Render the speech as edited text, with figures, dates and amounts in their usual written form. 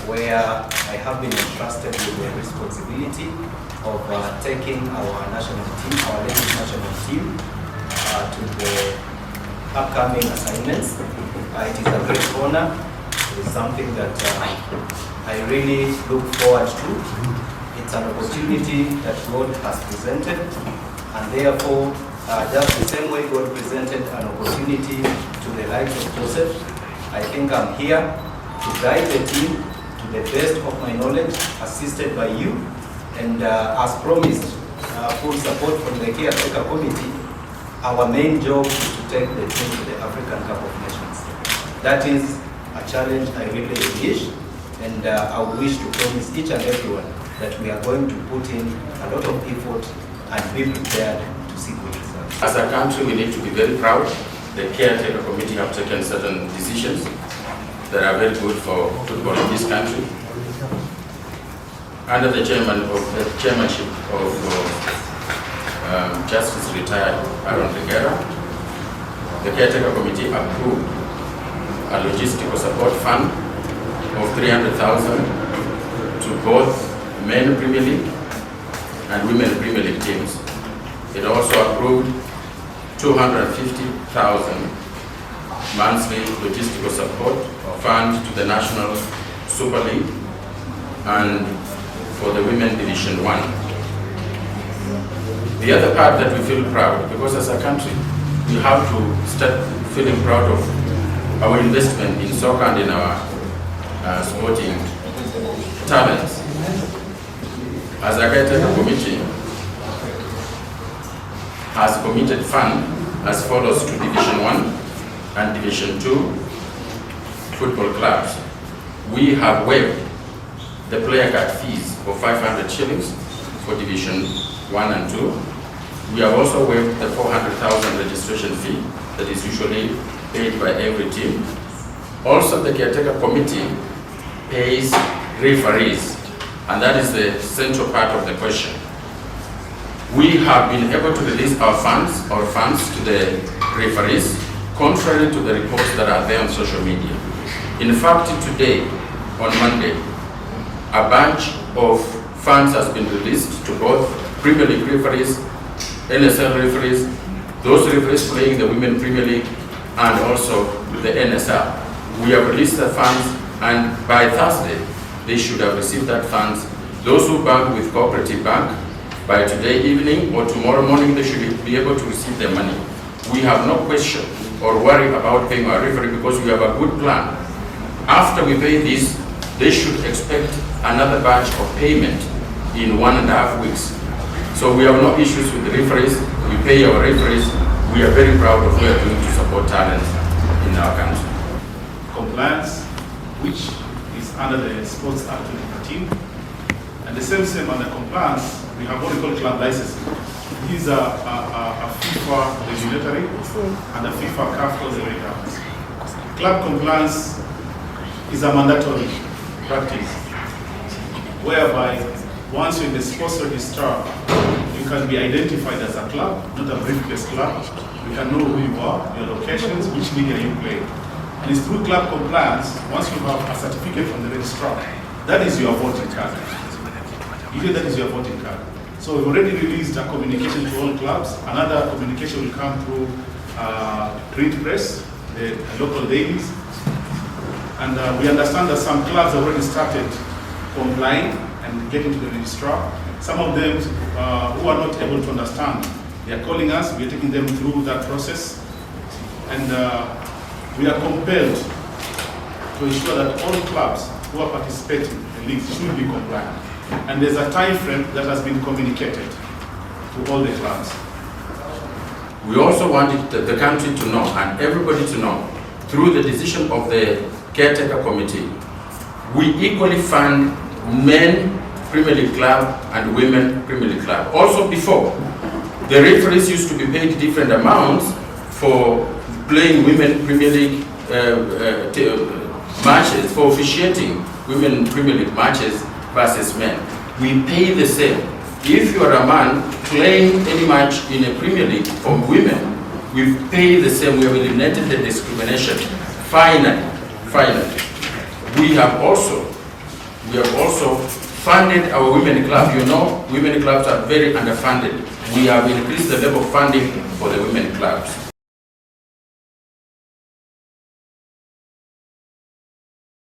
where I have been entrusted with the responsibility of taking our national team, our ladies national team, to the upcoming assignments. It is a great honor. It is something that I really look forward to. It's an opportunity that God has presented, and therefore, just the same way God presented an opportunity to the likes of Joseph, I think I'm here to guide the team to the best of my knowledge, assisted by you, and as promised, full support from the Caretaker Committee. Our main job is to take the team to the African Cup of Nations. That is a challenge I really wish, and I wish to promise each and everyone that we are going to put in a lot of effort and be prepared to see good results. As a country, we need to be very proud. The Caretaker Committee have taken certain decisions that are very good for football in this country. Under the chairmanship of Justice Retired Aaron Regera, the Caretaker Committee approved a logistical support fund of 300,000 to both men Premier League and women Premier League teams. It also approved 250,000 monthly logistical support fund to the National Super League and for the Women Division 1. The other part that we feel proud, because as a country, we have to start feeling proud of our investment in soccer and in our sporting talents. As a Caretaker Committee has committed fund as follows to Division 1 and Division 2 football clubs. We have waived the player card fees of 500 shillings for Division 1 and 2. We have also waived the 400,000 registration fee that is usually paid by every team. Also, the Caretaker Committee pays referees, and that is the central part of the question. We have been able to release our funds to the referees, contrary to the reports that are there on social media. In fact, today, on Monday, a bunch of funds has been released to both Premier League referees, NSL referees, those referees playing the Women Premier League, and also the NSL. We have released the funds, and by Thursday, they should have received that funds. Those who bank with Cooperative Bank, by today evening or tomorrow morning, they should be able to receive their money. We have no question or worry about paying our referee because we have a good plan. After we pay this, they should expect another batch of payment in 1.5 weeks. So we have no issues with the referees. We pay our referees. We are very proud of what we are doing to support talent in our country. Compliance, which is under the Sports Act 2013, and the same under compliance, we have what we call club licensing. These are a FIFA regulatory and a FIFA CAF regulatory. Club compliance is a mandatory practice, whereby once you're in the sports register, you can be identified as a club, not a briefcase club. You can know who you are, your locations, which league are you playing. And it's through club compliance, once you have a certificate from the registrar, that is your voting card. Usually that is your voting card. So we've already released a communication to all clubs. Another communication will come through print press, the local dailies. And we understand that some clubs have already started complying and getting to the registrar. Some of them who are not able to understand, they are calling us, we are taking them through that process. And we are compelled to ensure that all clubs who are participating in leagues should be compliant. And there's a time frame that has been communicated to all the clubs. We also wanted the country to know, and everybody to know, through the decision of the Caretaker Committee, we equally fund men Premier League club and women Premier League club. Also before, the referees used to be paid different amounts for playing women Premier League matches, for officiating women Premier League matches versus men. We pay the same. If you are a man playing any match in a Premier League for women, we pay the same. We have eliminated the discrimination. Finally, we have also We have also funded our women club. You know, women clubs are very underfunded. We have increased the level of funding for the women clubs.